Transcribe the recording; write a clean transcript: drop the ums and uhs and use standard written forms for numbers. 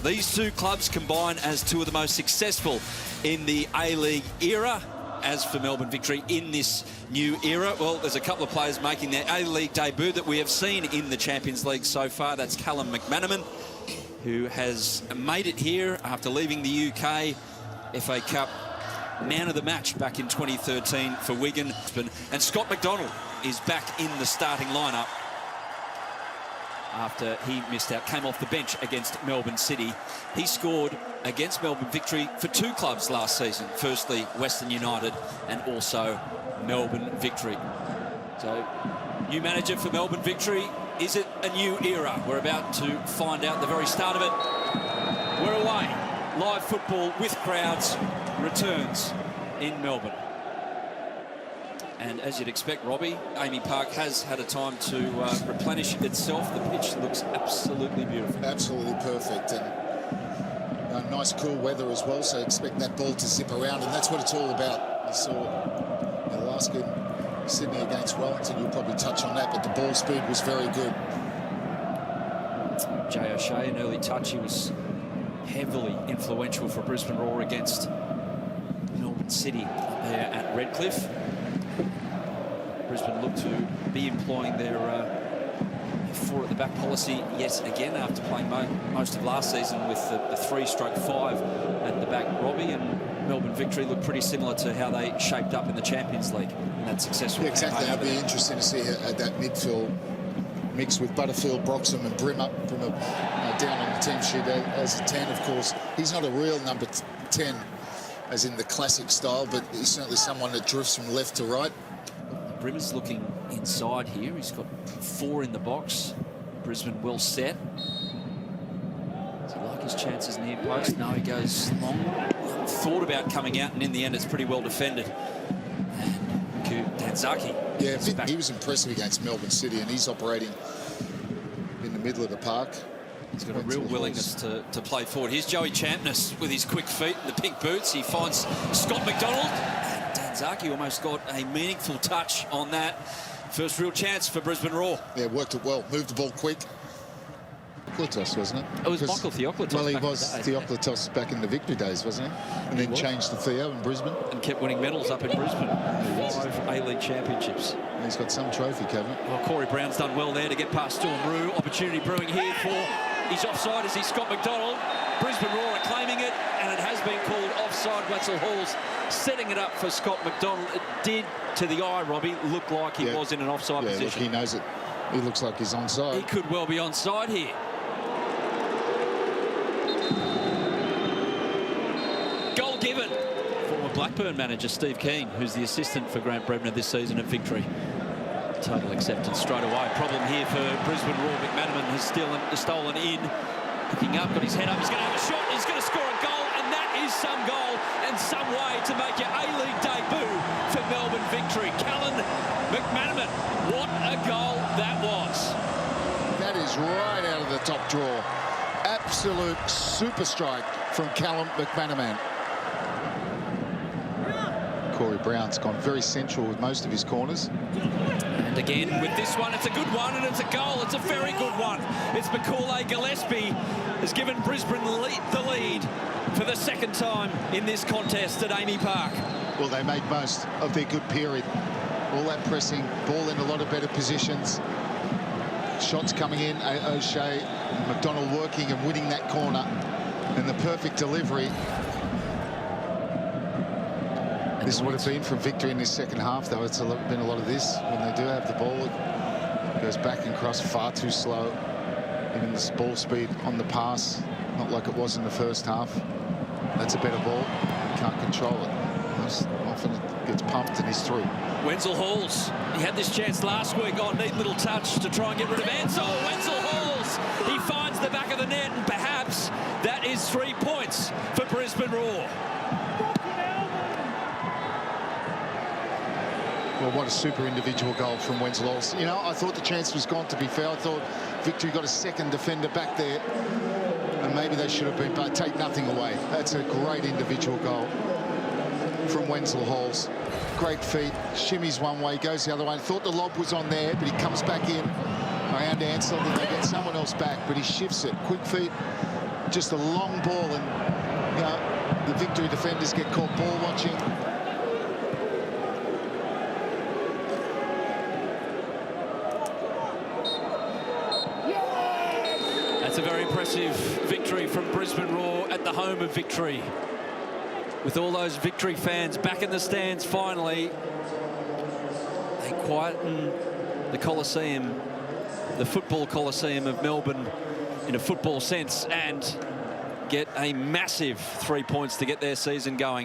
These two clubs combine as two of the most successful in the A-League era. As for Melbourne Victory in this new era, well, there's a couple of players making their A-League debut that we have seen in the Champions League so far. That's Callum McManaman, who has made it here after leaving the UK. FA Cup man of the match back in 2013 for Wigan. And Scott McDonald is back in the starting lineup after he missed out, came off the bench against Melbourne City. He scored against Melbourne Victory for two clubs last season. Firstly, Western United and also Melbourne Victory. So, new manager for Melbourne Victory. Is it a new era? We're about to find out the very start of it. We're away. Live football with crowds returns in Melbourne. And as you'd expect, Robbie, Aami Park has had a time to replenish itself. The pitch looks absolutely beautiful. Absolutely perfect. And nice cool weather as well, so expect that ball to zip around, and that's what it's all about. You saw the last game, Sydney against Wellington, you'll probably touch on that, but the ball speed was very good. Jay O'Shea, an early touch. He was heavily influential for Brisbane Roar against Melbourne City up there at Redcliffe. Brisbane look to be employing their four at the back policy yet again after playing most of last season with the 3/5 at the back. Robbie, and Melbourne Victory look pretty similar to how they shaped up in the Champions League in that successful campaign. Exactly, it'll be interesting to see that midfield mix with Butterfield, Broxham and Brim up from down on the team sheet as a 10, of course. He's not a real number 10 as in the classic style, but he's certainly someone that drifts from left to right. Brimmer's looking inside here. He's got 4 in the box. Brisbane well set. Does he like his chances near post? No, he goes long. Thought about coming out, and in the end, it's pretty well defended. And Danzaki. Yeah, he was impressive against Melbourne City, and he's operating in the middle of the park. He's got a real willingness to play forward. Here's Joey Champness with his quick feet and the pink boots. He finds Scott McDonald. Danzaki almost got a meaningful touch on that. First real chance for Brisbane Roar. Yeah, worked it well. Moved the ball quick. Theoklitos, wasn't it? It was Michael Theoklitos. Well, he was Theoklitos back in the Victory days, wasn't he? And then changed to Theo in Brisbane. And kept winning medals up in Brisbane. 5 A-League championships. And he's got some trophy, Kevin. Well, Corey Brown's done well there to get past Storm Roo. Opportunity brewing here for his offside as he's Scott McDonald. Brisbane Roar are claiming it, and it has been called offside. Wetzel Halls setting it up for Scott McDonald. It did, to the eye, Robbie, look like he was in an offside position. Look, he knows it. He looks like he's onside. He could well be onside here. Goal given. Former Blackburn manager Steve Keane, who's the assistant for Grant Brebner this season at Victory. Total acceptance straight away. Problem here for Brisbane Roar. McManaman has stolen in. Picking up, got his head up. He's going to have a shot. He's going to score a goal, and that is some goal and some way to make your A-League debut for Melbourne Victory. Callum McManaman, what a goal that was. That is right out of the top drawer. Absolute super strike from Callum McManaman. Corey Brown's gone very central with most of his corners. And again, with this one, it's a good one, and it's a goal. It's a very good one. It's Macaulay Gillespie has given Brisbane the lead for the second time in this contest at Aami Park. Well, they made most of their good period. All that pressing, ball in a lot of better positions. Shots coming in, O'Shea, McDonald working and winning that corner. And the perfect delivery. This would have been from Victory in this second half, though. It's been a lot of this. When they do have the ball, it goes back and cross far too slow. Even the ball speed on the pass, not like it was in the first half. That's a better ball. You can't control it. Often it gets pumped and he's through. Wetzel Halls, he had this chance last week. Oh, neat little touch to try and get rid of Ansell. Wetzel Halls, he finds the back of the net, and perhaps that is 3 points for Brisbane Roar. Well, what a super individual goal from Wetzel Halls. You know, I thought the chance was gone, to be fair. I thought Victory got a second defender back there, and maybe they should have been, but take nothing away. That's a great individual goal from Wetzel Halls. Great feet, shimmies one way, goes the other way. I thought the lob was on there, but he comes back in around Ansell, and they get someone else back, but he shifts it. Quick feet, just a long ball, and you know, the Victory defenders get caught ball watching. That's a very impressive victory from Brisbane Roar at the home of Victory. With all those Victory fans back in the stands finally, they quieten the Coliseum, the football Coliseum of Melbourne in a football sense, and get a massive 3 points to get their season going.